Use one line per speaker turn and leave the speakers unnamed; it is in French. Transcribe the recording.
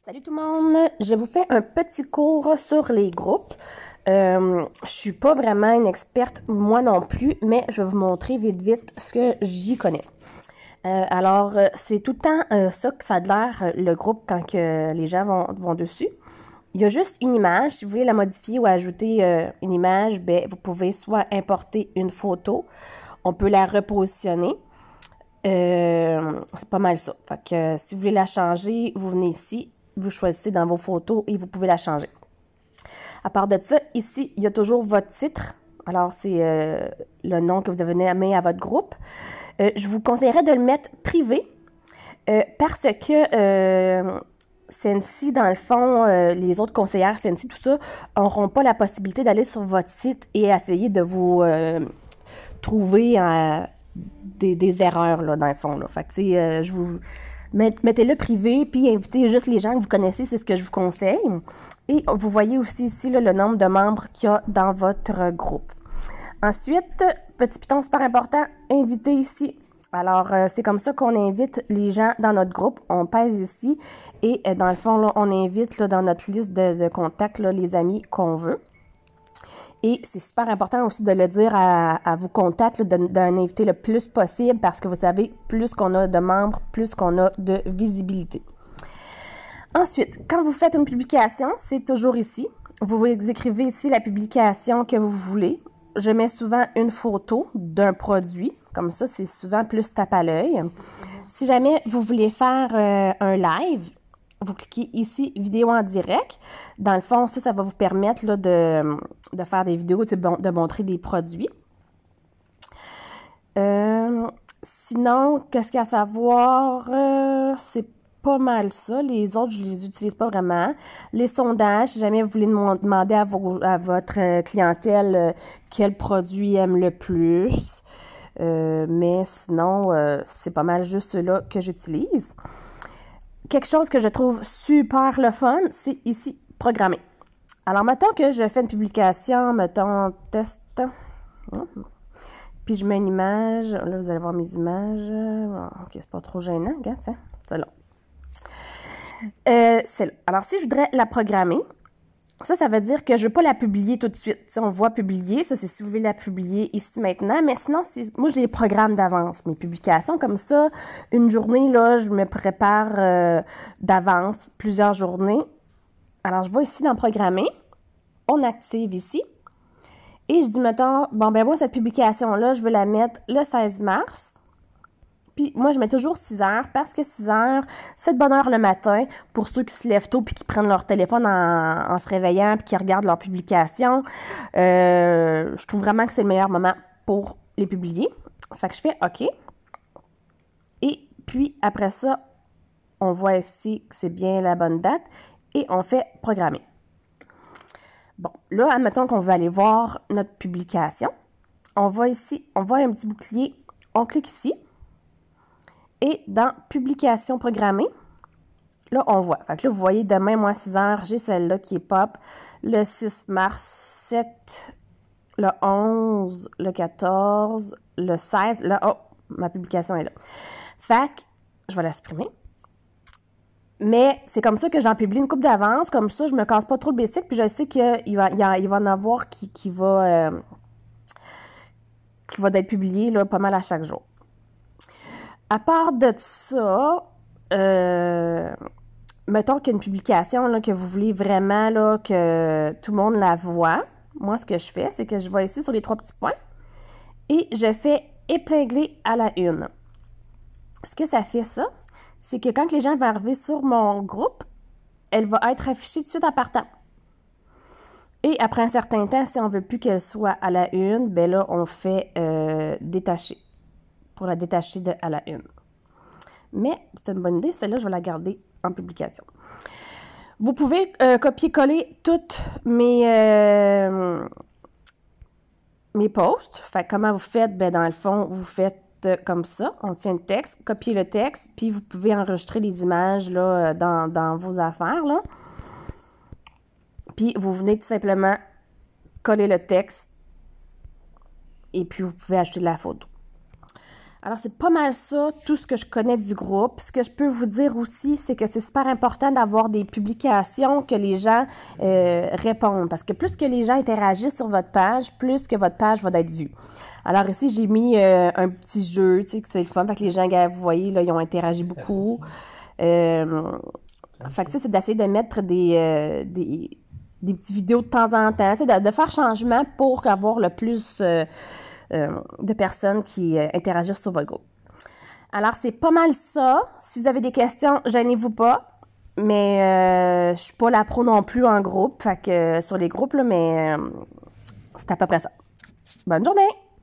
Salut tout le monde, je vous fais un petit cours sur les groupes. Je suis pas vraiment une experte, moi non plus, mais je vais vous montrer vite ce que j'y connais. C'est tout le temps ça que ça a l'air, le groupe, quand que les gens vont dessus. Il y a juste une image. Si vous voulez la modifier ou ajouter une image, ben, vous pouvez soit importer une photo, on peut la repositionner. C'est pas mal ça. Fait que si vous voulez la changer, vous venez ici, vous choisissez dans vos photos et vous pouvez la changer. À part de ça, ici, il y a toujours votre titre. Alors, c'est le nom que vous avez nommé à votre groupe. Je vous conseillerais de le mettre privé parce que Sensi, dans le fond, les autres conseillères Sensi, tout ça, n'auront pas la possibilité d'aller sur votre site et essayer de vous trouver des erreurs, là, dans le fond. Là. Fait que, je vous... Mettez-le privé, puis invitez juste les gens que vous connaissez, c'est ce que je vous conseille. Et vous voyez aussi ici là, le nombre de membres qu'il y a dans votre groupe. Ensuite, petit piton super important, invitez ici. Alors, c'est comme ça qu'on invite les gens dans notre groupe. On pèse ici et dans le fond, là, on invite là, dans notre liste de contacts là, les amis qu'on veut. Et c'est super important aussi de le dire à vos contacts, d'en inviter le plus possible parce que vous savez, plus qu'on a de membres, plus qu'on a de visibilité. Ensuite, quand vous faites une publication, c'est toujours ici. Vous écrivez ici la publication que vous voulez. Je mets souvent une photo d'un produit. Comme ça, c'est souvent plus tape à l'œil. Si jamais vous voulez faire un live, vous cliquez ici « Vidéo en direct ». Dans le fond, ça va vous permettre là, de faire des vidéos, de montrer des produits. Sinon, qu'est-ce qu'il y a à savoir? C'est pas mal ça. Les autres, je les utilise pas vraiment. Les sondages, si jamais vous voulez demander à votre clientèle quel produit aime le plus. Mais sinon, c'est pas mal juste ceux-là que j'utilise. Quelque chose que je trouve super le fun, c'est ici, programmer. Alors, mettons que je fais une publication, mettons, test. Puis je mets une image. Là, vous allez voir mes images. OK, c'est pas trop gênant, regarde, tiens, celle-là. Celle-là. Alors, si je voudrais la programmer, ça veut dire que je ne veux pas la publier tout de suite. T'sais, on voit publier, ça c'est si vous voulez la publier ici maintenant, mais sinon, moi j'ai les programmes d'avance, mes publications comme ça. Une journée, là, je me prépare d'avance, plusieurs journées. Alors, je vais ici dans Programmer, on active ici, et je dis, mettons, bon, ben moi, cette publication-là, je veux la mettre le 16 mars. Puis moi, je mets toujours 6 heures parce que 6 heures, c'est de bonne heure le matin pour ceux qui se lèvent tôt puis qui prennent leur téléphone en se réveillant puis qui regardent leurs publications. Je trouve vraiment que c'est le meilleur moment pour les publier. Fait que je fais OK. Et puis, après ça, on voit ici que c'est bien la bonne date et on fait programmer. Bon, là, admettons qu'on veut aller voir notre publication. On va ici, on voit un petit bouclier, on clique ici. Et dans Publication programmée, là, on voit. Fait que là, vous voyez, demain, moi, 6 heures, j'ai celle-là qui est pop. Le 6 mars, 7, le 11, le 14, le 16. Là, oh, ma publication est là. Fait que je vais la supprimer. Mais c'est comme ça que j'en publie une coupe d'avance. Comme ça, je me casse pas trop le basic. Puis je sais qu'il va en avoir qui va être publié là, pas mal à chaque jour. À part de ça, mettons qu'il y a une publication là, que vous voulez vraiment là, que tout le monde la voit. Moi, ce que je fais, c'est que je vais ici sur les 3 petits points et je fais épingler à la une. Ce que ça fait, ça, c'est que quand les gens vont arriver sur mon groupe, elle va être affichée tout de suite en partant. Et après un certain temps, si on ne veut plus qu'elle soit à la une, ben là, on fait détacher. Pour la détacher à la une. Mais c'est une bonne idée, celle-là, je vais la garder en publication. Vous pouvez copier-coller toutes mes posts. Fait comment vous faites? Ben, dans le fond, vous faites comme ça. On tient le texte, copiez le texte, puis vous pouvez enregistrer les images là, dans vos affaires. Là. Puis vous venez tout simplement coller le texte et puis vous pouvez ajouter de la photo. Alors, c'est pas mal ça, tout ce que je connais du groupe. Ce que je peux vous dire aussi, c'est que c'est super important d'avoir des publications que les gens répondent. Parce que plus que les gens interagissent sur votre page, plus que votre page va être vue. Alors ici, j'ai mis un petit jeu, tu sais, que c'est le fun. Fait que les gens, vous voyez, là, ils ont interagi beaucoup. Fait que, tu sais, c'est d'essayer de mettre des petites vidéos de temps en temps, tu sais, de faire changement pour avoir le plus de personnes qui interagissent sur votre groupe. Alors, c'est pas mal ça. Si vous avez des questions, gênez-vous pas. Mais je suis pas la pro non plus en groupe, fait que sur les groupes, là, mais c'est à peu près ça. Bonne journée!